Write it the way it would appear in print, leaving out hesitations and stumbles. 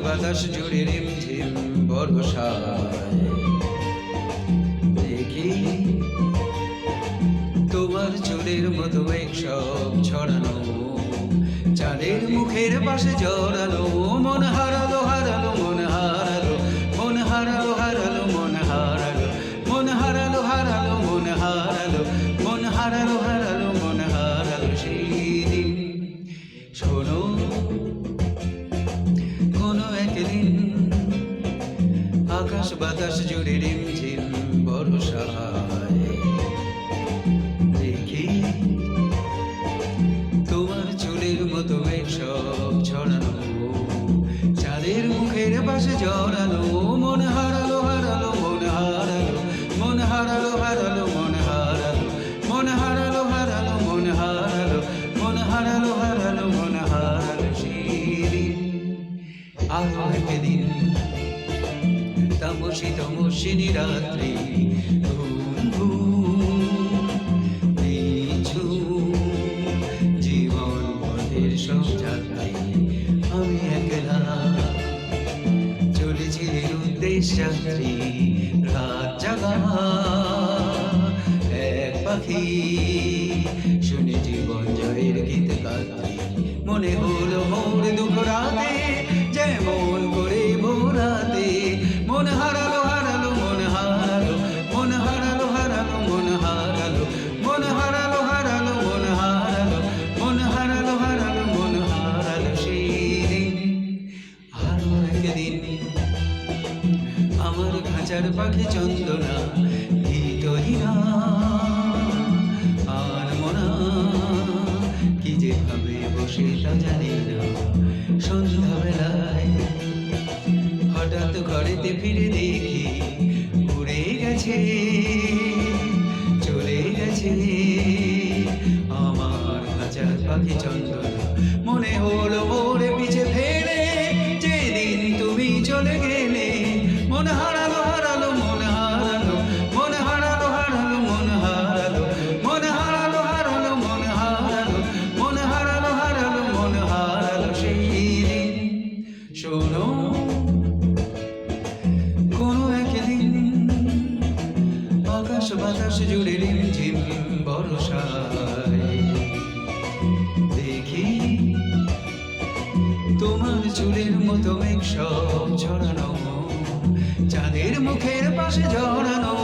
বাতাস জুড়ে রিমঝিম বর্ষায় দেখি তোমার চুলের মতো মেঘ সব ছড়ানো, চাঁদের মুখের পাশে জড়ানো। মন হারালো হারালো মন হারালো, মন হারালো হারালো মন হারালো, মন হারালো হারালো মন হারালো, মন হারালো হারালো মন হারালো সেই দিন। শোনো কোনো একদিন আকাশ বাতাস জুড়ে রিমঝিম বর্ষায় দেখি তোমার চুলের মতো মেঘ সব ছড়ানো, চাঁদের মুখের পাশে জড়ানো। মন হারালো হারালো মন হারালো, মন হারালো হারালো মন হারালো, মন হারালো হারালো মন হারালো, মন হারালো হারালো মন হারালো সেদিন। আরো একদিন তামসী তমসিনী রাত্রি, ঘুম ঘুম জীবন পথের সব যাত্রী। আমি একলা চলেছি উদ্দেশ যাত্রী, রাত জাগা এক পাখি শুনে জীবন জয়ের গীত গাত্রী। মনে হলো মোর দুঃখ রাতে যেমন করে ভোরাতে, মন হারালো হারালো মন হারালো, মন হারালো হারালো মন হারালো, মন হারালো হারালো মন হারালো, মন হারালো হারালো মন হারালো সেই দিন। আরো একদিন আমার খাঁচার পাখি চন্দনা ভিতরিনা আর মনা কি যে ভাবে বসে তা জানি না। সন্ধ্যাবেলায় হঠাৎ ঘরেতে ফিরে দেখি উড়ে গেছে চলে গেছে আমার খাঁচার পাখি চন্দনা। মনে হলো মোরে পিছে ফেলে যেদিন তুমি চলে গেলে। মন হারালো হারালো মন হারালো, মন হারালো হারালো মন হারালো, মন হারালো হারালো মন হারালো, মন হারালো হারালো মন হারালো সেই দিন। শোনো কোনো একদিন আকাশ বাতাস জুড়ে রিমঝিম বর্ষায় দেখি তোমার চুলের মতো মেঘ সব ছড়ানো, চাঁদের মুখের পাশে জড়ানো।